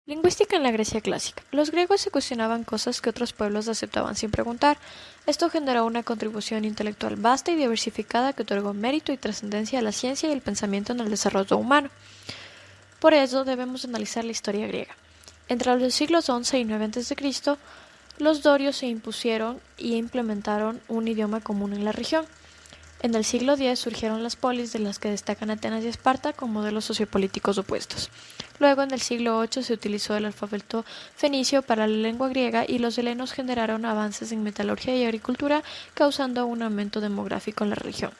Lingüística en la Grecia clásica. Los griegos se cuestionaban cosas que otros pueblos aceptaban sin preguntar. Esto generó una contribución intelectual vasta y diversificada que otorgó mérito y trascendencia a la ciencia y el pensamiento en el desarrollo humano. Por eso debemos analizar la historia griega. Entre los siglos XI y IX a.C., los dorios se impusieron y implementaron un idioma común en la región. En el siglo X surgieron las polis, de las que destacan Atenas y Esparta, con modelos sociopolíticos opuestos. Luego, en el siglo VIII, se utilizó el alfabeto fenicio para la lengua griega y los helenos generaron avances en metalurgia y agricultura, causando un aumento demográfico en la región.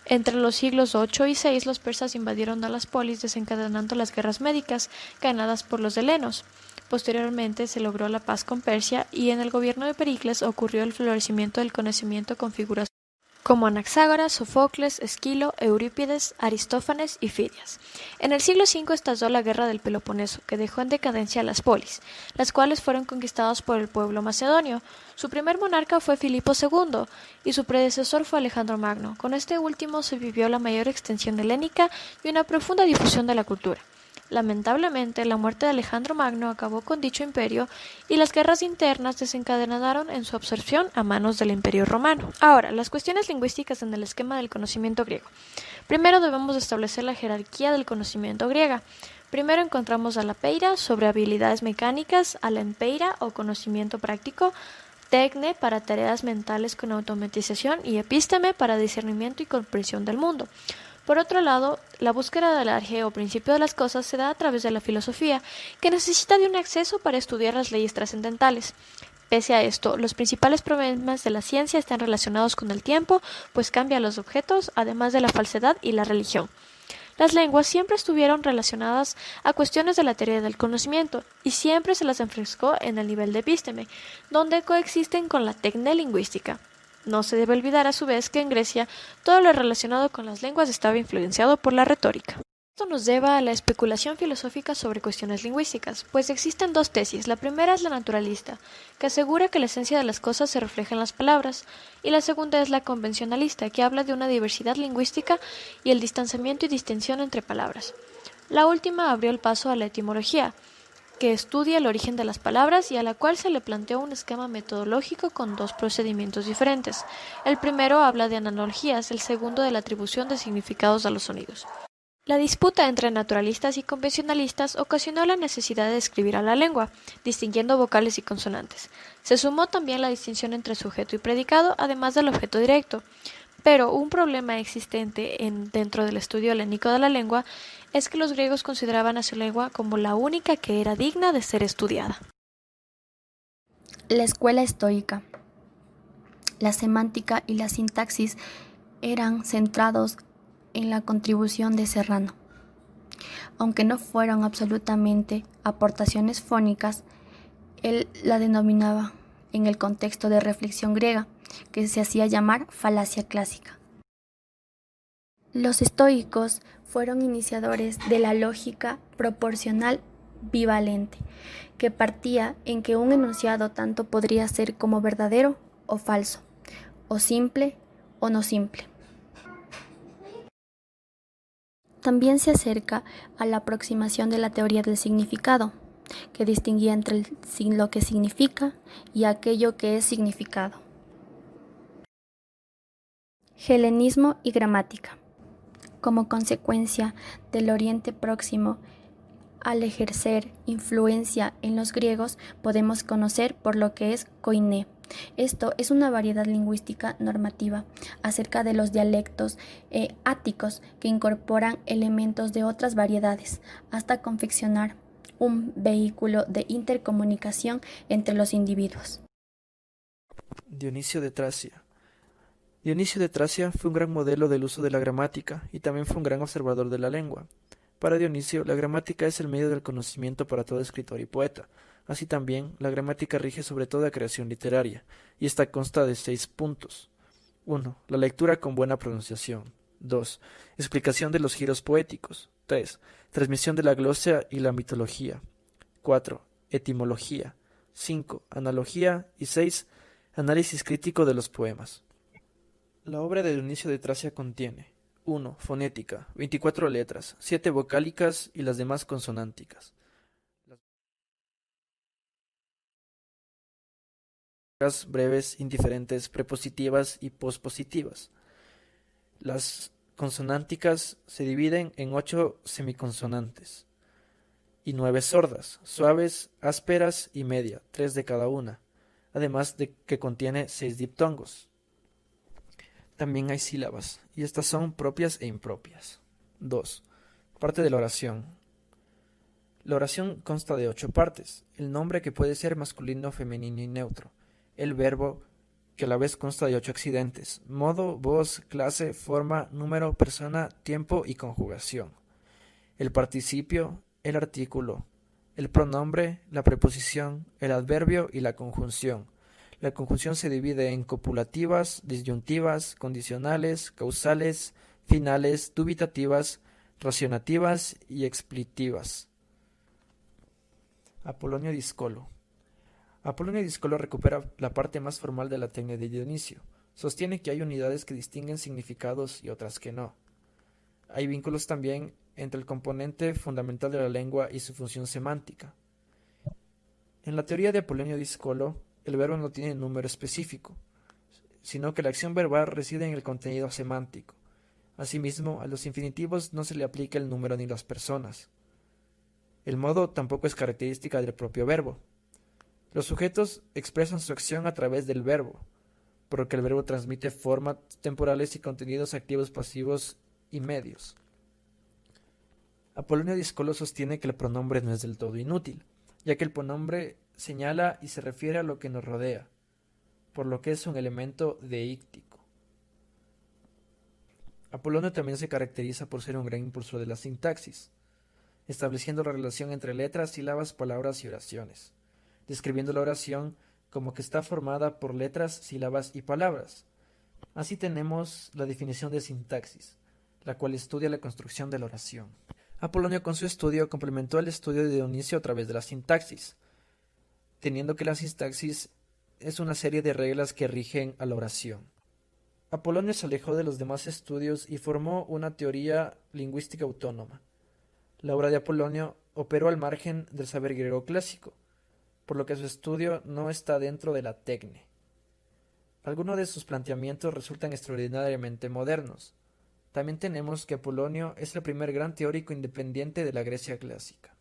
Entre los siglos VIII y VI, los persas invadieron a las polis, desencadenando las guerras médicas, ganadas por los helenos. Posteriormente se logró la paz con Persia y en el gobierno de Pericles ocurrió el florecimiento del conocimiento con figuras como Anaxágoras, Sofocles, Esquilo, Eurípides, Aristófanes y Fidias. En el siglo V estalló la guerra del Peloponeso, que dejó en decadencia a las polis, las cuales fueron conquistadas por el pueblo macedonio. Su primer monarca fue Filipo II y su predecesor fue Alejandro Magno. Con este último se vivió la mayor extensión helénica y una profunda difusión de la cultura. Lamentablemente, la muerte de Alejandro Magno acabó con dicho imperio y las guerras internas desencadenaron en su absorción a manos del Imperio Romano. Ahora, las cuestiones lingüísticas en el esquema del conocimiento griego. Primero debemos establecer la jerarquía del conocimiento griega. Primero encontramos a la peira sobre habilidades mecánicas, a la empeira o conocimiento práctico, tecne para tareas mentales con automatización y epísteme para discernimiento y comprensión del mundo. Por otro lado, la búsqueda del arjé o principio de las cosas se da a través de la filosofía, que necesita de un acceso para estudiar las leyes trascendentales. Pese a esto, los principales problemas de la ciencia están relacionados con el tiempo, pues cambia los objetos, además de la falsedad y la religión. Las lenguas siempre estuvieron relacionadas a cuestiones de la teoría del conocimiento y siempre se las enfrescó en el nivel de epísteme, donde coexisten con la tecne lingüística. No se debe olvidar a su vez que en Grecia todo lo relacionado con las lenguas estaba influenciado por la retórica. Esto nos lleva a la especulación filosófica sobre cuestiones lingüísticas, pues existen dos tesis. La primera es la naturalista, que asegura que la esencia de las cosas se refleja en las palabras, y la segunda es la convencionalista, que habla de una diversidad lingüística y el distanciamiento y distinción entre palabras. La última abrió el paso a la etimología, que estudia el origen de las palabras y a la cual se le planteó un esquema metodológico con dos procedimientos diferentes. El primero habla de analogías, el segundo de la atribución de significados a los sonidos. La disputa entre naturalistas y convencionalistas ocasionó la necesidad de escribir a la lengua, distinguiendo vocales y consonantes. Se sumó también la distinción entre sujeto y predicado, además del objeto directo. Pero un problema existente dentro del estudio helénico de la lengua es que los griegos consideraban a su lengua como la única que era digna de ser estudiada. La escuela estoica. La semántica y la sintaxis eran centrados en la contribución de Serrano. Aunque no fueron absolutamente aportaciones fónicas, él la denominaba en el contexto de reflexión griega, que se hacía llamar falacia clásica. Los estoicos fueron iniciadores de la lógica proporcional bivalente, que partía en que un enunciado tanto podría ser como verdadero o falso, o simple o no simple. También se acerca a la aproximación de la teoría del significado, que distinguía entre lo que significa y aquello que es significado. Helenismo y gramática. Como consecuencia del Oriente Próximo, al ejercer influencia en los griegos, podemos conocer por lo que es koiné. Esto es una variedad lingüística normativa acerca de los dialectos áticos que incorporan elementos de otras variedades hasta confeccionar un vehículo de intercomunicación entre los individuos. Dionisio de Tracia. Dionisio de Tracia fue un gran modelo del uso de la gramática y también fue un gran observador de la lengua. Para Dionisio, la gramática es el medio del conocimiento para todo escritor y poeta. Así también, la gramática rige sobre toda creación literaria, y esta consta de 6 puntos. 1. La lectura con buena pronunciación. 2. Explicación de los giros poéticos. 3. Transmisión de la glosa y la mitología. 4. Etimología. 5. Analogía. Y 6. Análisis crítico de los poemas. La obra de Dionisio de Tracia contiene 1. Fonética, 24 letras, 7 vocálicas y las demás consonánticas. breves, indiferentes, prepositivas y pospositivas. Las consonánticas se dividen en 8 semiconsonantes y 9 sordas, suaves, ásperas y media, 3 de cada una, además de que contiene 6 diptongos. También hay sílabas, y estas son propias e impropias. 2. Parte de la oración. La oración consta de 8 partes: el nombre, que puede ser masculino, femenino y neutro; el verbo, que a la vez consta de 8 accidentes: modo, voz, clase, forma, número, persona, tiempo y conjugación; el participio, el artículo, el pronombre, la preposición, el adverbio y la conjunción. La conjunción se divide en copulativas, disyuntivas, condicionales, causales, finales, dubitativas, racionativas y explicativas. Apolonio Discolo. Apolonio Discolo recupera la parte más formal de la tecnia de Dionisio. Sostiene que hay unidades que distinguen significados y otras que no. Hay vínculos también entre el componente fundamental de la lengua y su función semántica. En la teoría de Apolonio Discolo, el verbo no tiene número específico, sino que la acción verbal reside en el contenido semántico. Asimismo, a los infinitivos no se le aplica el número ni las personas. El modo tampoco es característica del propio verbo. Los sujetos expresan su acción a través del verbo, por lo que el verbo transmite formas temporales y contenidos activos, pasivos y medios. Apolonio Discolo sostiene que el pronombre no es del todo inútil, ya que el pronombre señala y se refiere a lo que nos rodea, por lo que es un elemento deíctico. Apolonio también se caracteriza por ser un gran impulsor de la sintaxis, estableciendo la relación entre letras, sílabas, palabras y oraciones, describiendo la oración como que está formada por letras, sílabas y palabras. Así tenemos la definición de sintaxis, la cual estudia la construcción de la oración. Apolonio, con su estudio, complementó el estudio de Dionisio a través de la sintaxis, teniendo que la sintaxis es una serie de reglas que rigen a la oración. Apolonio se alejó de los demás estudios y formó una teoría lingüística autónoma. La obra de Apolonio operó al margen del saber griego clásico, por lo que su estudio no está dentro de la tecne. Algunos de sus planteamientos resultan extraordinariamente modernos. También tenemos que Apolonio es el primer gran teórico independiente de la Grecia clásica.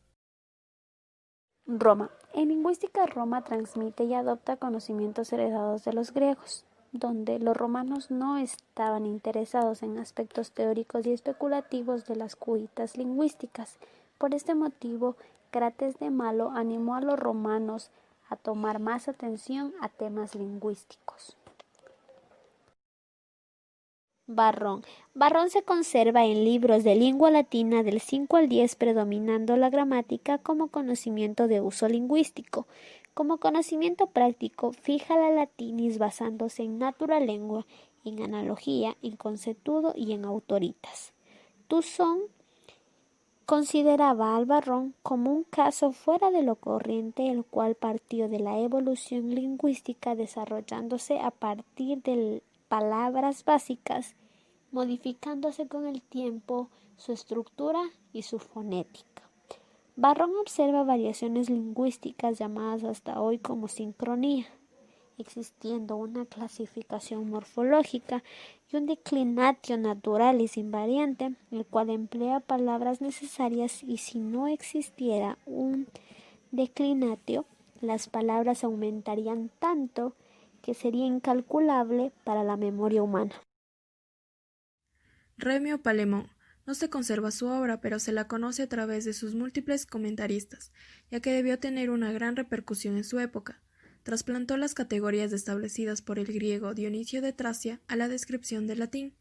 Roma. En lingüística, Roma transmite y adopta conocimientos heredados de los griegos, donde los romanos no estaban interesados en aspectos teóricos y especulativos de las cuitas lingüísticas. Por este motivo, Crates de Malo animó a los romanos a tomar más atención a temas lingüísticos. Barrón. Barrón se conserva en libros de lengua latina del 5 al 10, predominando la gramática como conocimiento de uso lingüístico. Como conocimiento práctico, fija la latinis basándose en naturalengua, en analogía, en concetudo y en autoritas. Tuzón consideraba al Barrón como un caso fuera de lo corriente, el cual partió de la evolución lingüística desarrollándose a partir de palabras básicas, modificándose con el tiempo su estructura y su fonética. Barrón observa variaciones lingüísticas llamadas hasta hoy como sincronía, existiendo una clasificación morfológica y un declinatio naturalis invariante, el cual emplea palabras necesarias, y si no existiera un declinatio, las palabras aumentarían tanto que sería incalculable para la memoria humana. Remio Palemón. No se conserva su obra, pero se la conoce a través de sus múltiples comentaristas, ya que debió tener una gran repercusión en su época. Trasplantó las categorías establecidas por el griego Dionisio de Tracia a la descripción del latín.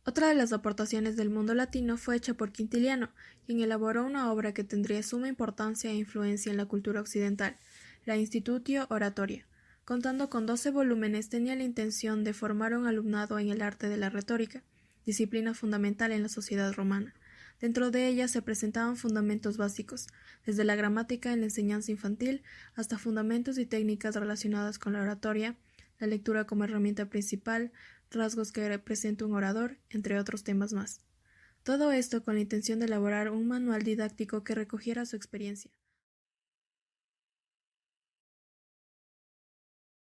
Otra de las aportaciones del mundo latino fue hecha por Quintiliano, quien elaboró una obra que tendría suma importancia e influencia en la cultura occidental, la Institutio Oratoria. Contando con 12 volúmenes, tenía la intención de formar un alumnado en el arte de la retórica, disciplina fundamental en la sociedad romana. Dentro de ella se presentaban fundamentos básicos, desde la gramática en la enseñanza infantil hasta fundamentos y técnicas relacionadas con la oratoria, la lectura como herramienta principal, rasgos que representa un orador, entre otros temas más. Todo esto con la intención de elaborar un manual didáctico que recogiera su experiencia.